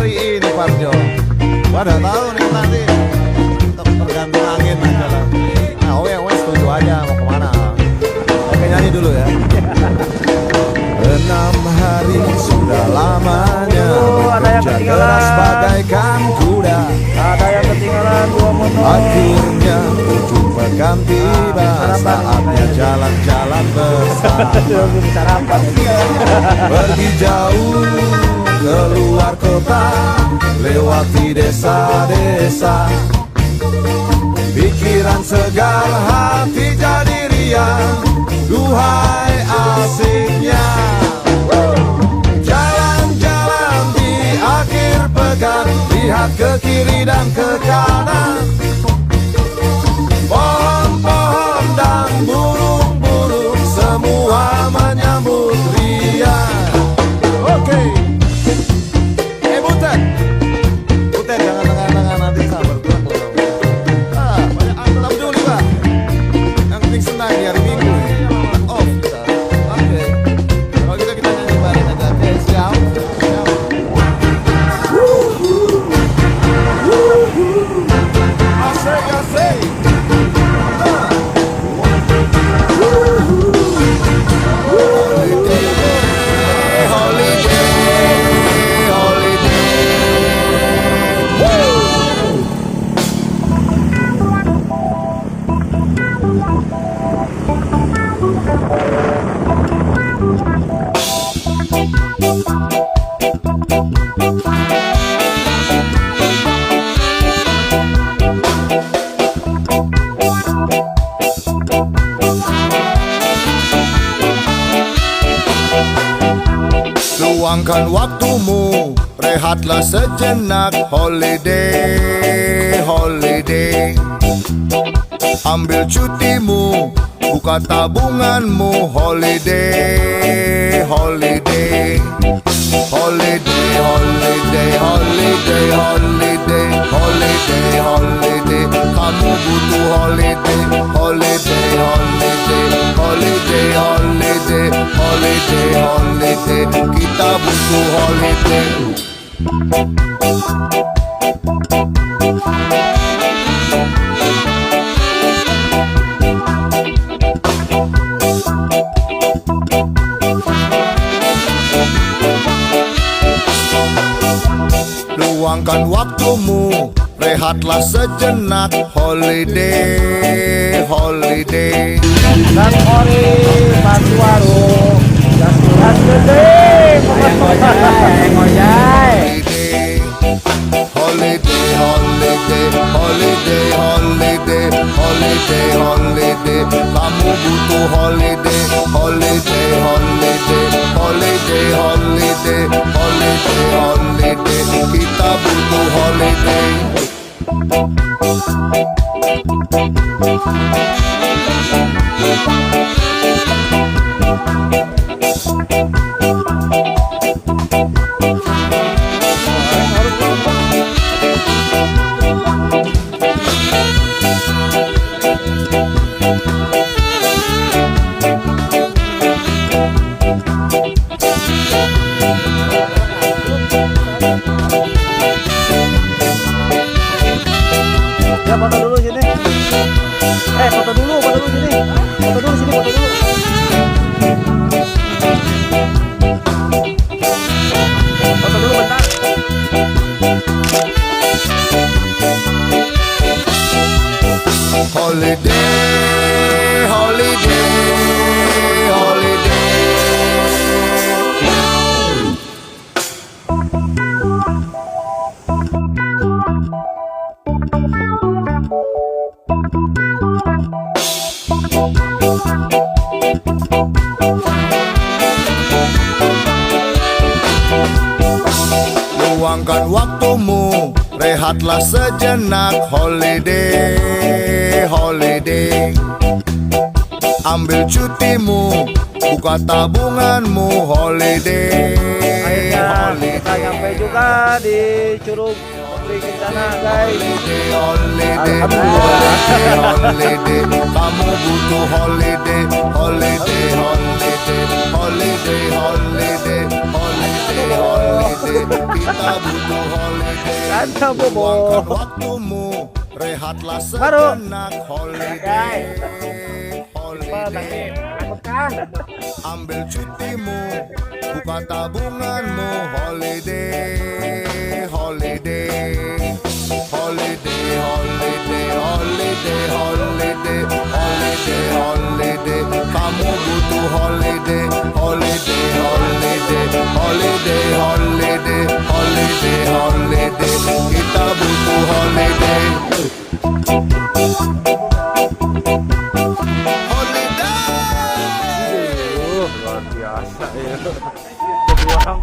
hari ini Parjo. Gua udah tahu nih nanti untuk tergantung angin aja lah. Nah, wes setuju aja mau kemana. Oke, nyanyi dulu ya. 6 hari sudah lamanya bekerja keras bagaikan kuda. Ada yang ketinggalan 2 motor. Akhirnya ujung pekan tiba, saatnya jalan-jalan bersama. Pergi jauh keluar kota, lewati desa-desa. Pikiran segar, hati jadi riang, duhai asiknya. Jalan-jalan di akhir pekan, lihat ke kiri dan ke kanan. Pohon-pohon dan burung-burung semua menyambut riang. Oke. Butet. Butet jangan tengah-tengah nanti sabar gua kalau. Banyak angkat dulu nih, Pak. Yang penting senang di hari Minggu. Off kita. Oke. Kalau gitu kita nyanyi bareng aja. Oke, siap. Asik. Luangkan waktumu, rehatlah sejenak. Holiday, holiday. Ambil cutimu, buka tabunganmu. Holiday, holiday. Holiday, holiday, holiday, holiday. Holiday, holiday. Kamu butuh holiday. Holiday, holiday. Holiday, holiday. Holiday, holiday. Kita butuh holiday. Luangkan waktumu, rehatlah sejenak. Holiday, holiday. Dan ori satu warung, jalan gede. Ngojai. Holiday, holiday, holiday, holiday, holiday, holiday. Kamu butuh holiday. Holiday, holiday, holiday, holiday, holiday, holiday. Kita butuh holiday. Ya foto dulu sini. Foto dulu sini. Foto dulu sini, foto dulu. Foto dulu bentar. Holiday, holiday, holiday. Luangkan waktumu, rehatlah sejenak. Holiday, holiday. Ambil cutimu, buka tabunganmu. Holiday, Akhirnya kita nyampe juga di Curug Kencana, guys. Holiday, Alhamdulillah. holiday. Kamu butuh holiday. Holiday, holiday, holiday, holiday, holiday, holiday. holiday. Kita butuh holiday. Sana, Bobo. Luangkan waktumu, rehatlah sejenak. Holiday, holiday. Ambil cutimu, buka tabunganmu. Holiday, holiday. Holiday, holiday, holiday, holiday, holiday, holiday. Kamu butuh holiday, holiday, holiday, holiday, holiday, holiday, holiday. Kita butuh holiday. Luar biasa ya. Berjuang.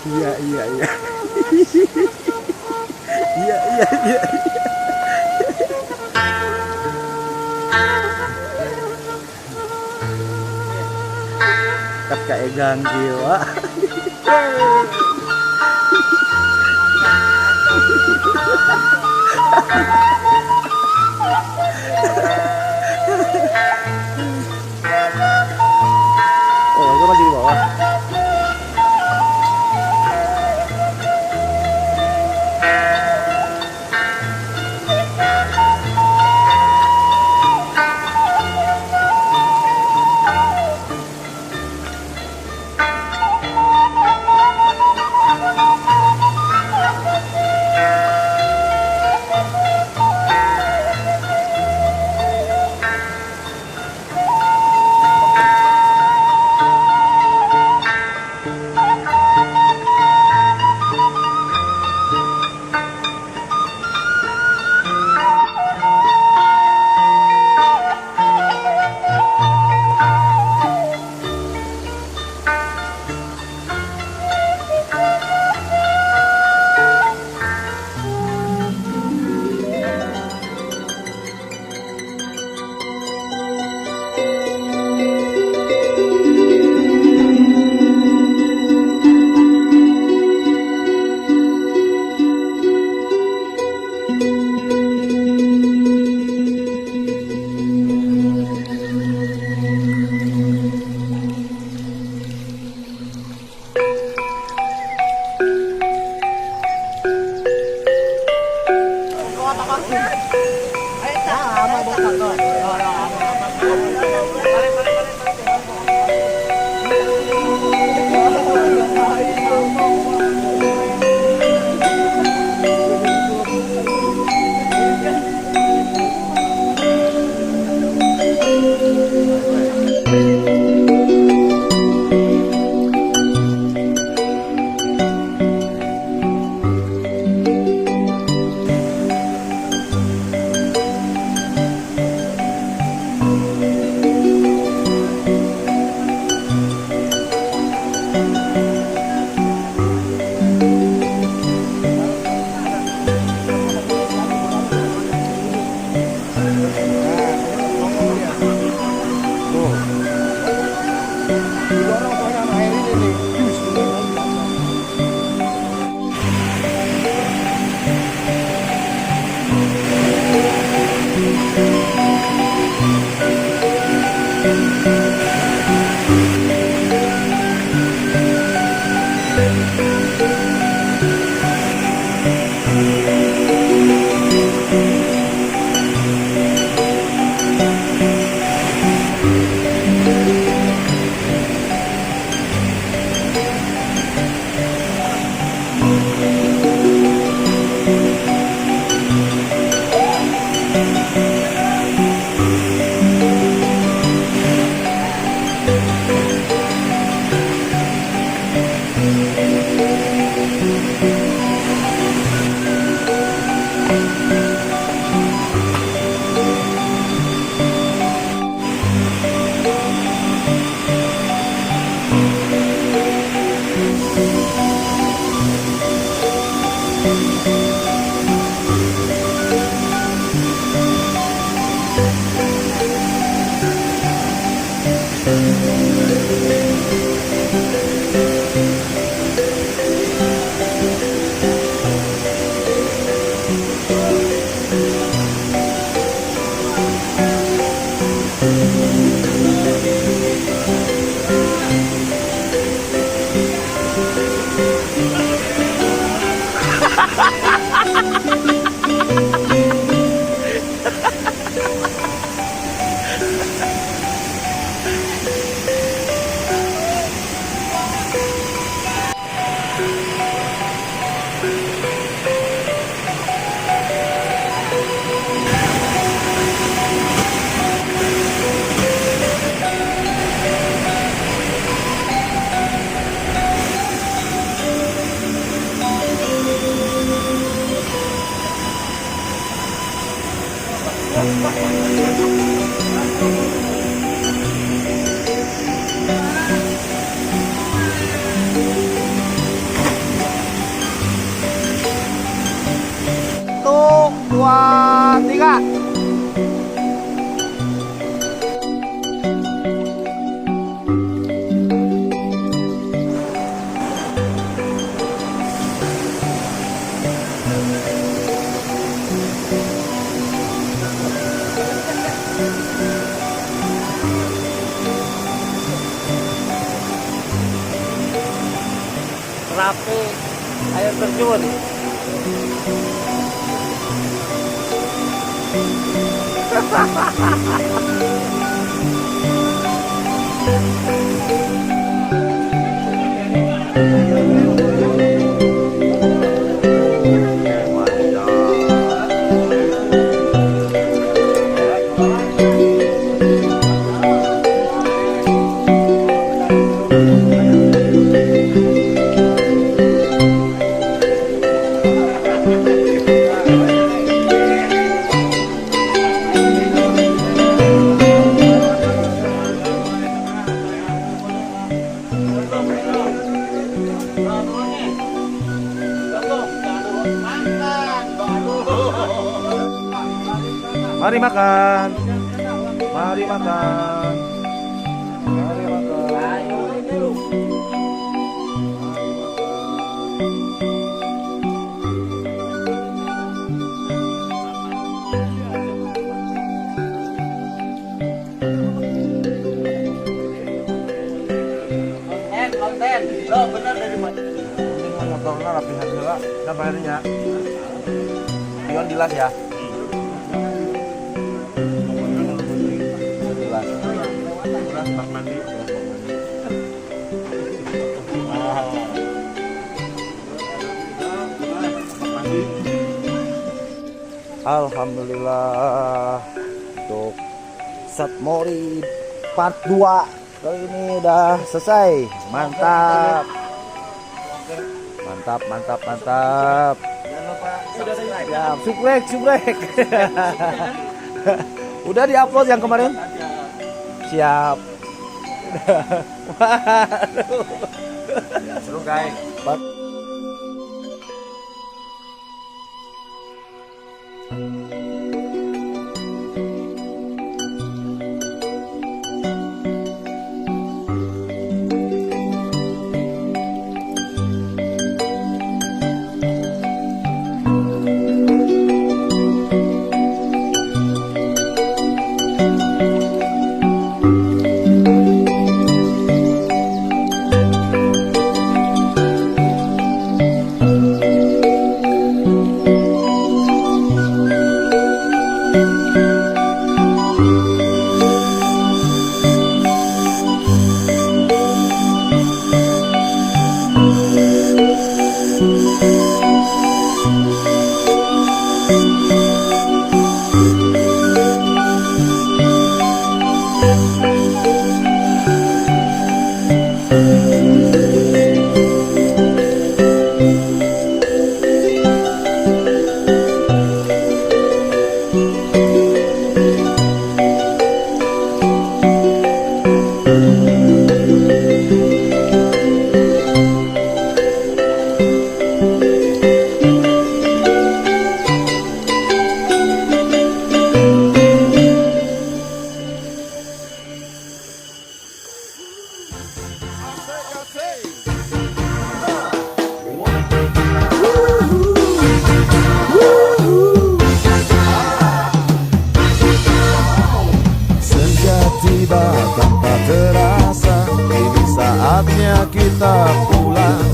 Iya. Iya. Kakak egang jiwa. Oh, itu masih di bawah. Satu, dua, tiga. Rapi air terjun. Mari makan. Mari makan. Mari makan. Konten. Lo bener dari mana? Ini motornya rapihan juga. Udah bayarnya. Ion jelas ya. Alhamdulillah untuk Satmori part 2 kali ini udah selesai. Mantap. Mantap, mantap, mantap. Ya, subrek. Udah diupload yang kemarin? Siap. Seru guys. kita pulang.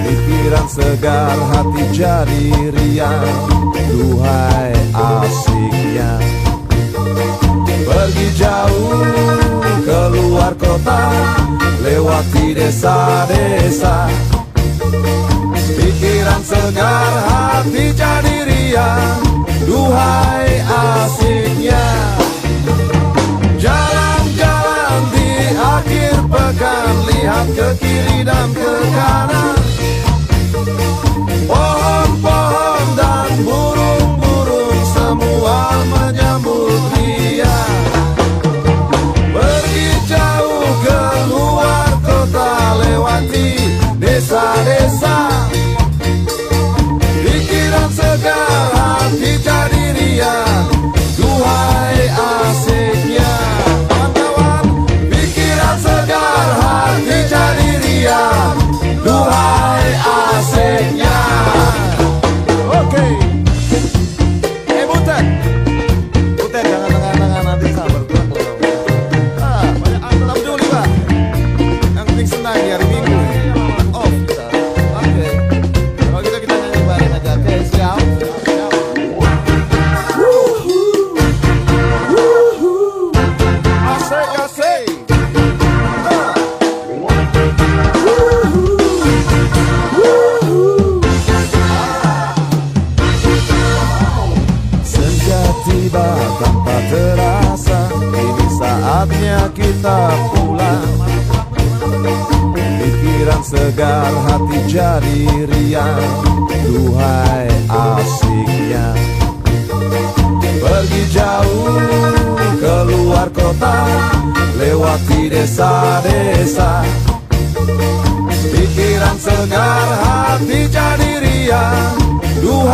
Pikiran segar, hati jadi riang. Duhai asiknya pergi jauh keluar kota, lewati desa-desa. Pikiran segar, hati jadi riang. Duhai asiknya jalan-jalan di akhir pekan, lihat ke kiri dan ke kanan. Pohon-pohon dan burung-burung semua menyambut dia. Pergi jauh keluar kota, lewati desa-desa. Pikiran segar, hati jadi riang. Duhai asiknya kawan-kawan. Pikiran segar, hati jadi riang. Duhai asiknya. Oke. Butet. Butet jangan nanti sabar kurang. Banyak anak peduli Pak. Yang penting senang di hari Minggu. Off kita. Oke. Kalau gitu kita nyanyi bareng aja. Oke, siap. Asik, asik. Senja tiba tanpa terasa, ini saatnya kita pulang. Pikiran segar, hati jadi riang. Duhai asiknya pergi jauh keluar kota, lewati desa-desa. Pikiran segar, hati jadi riang. Duhai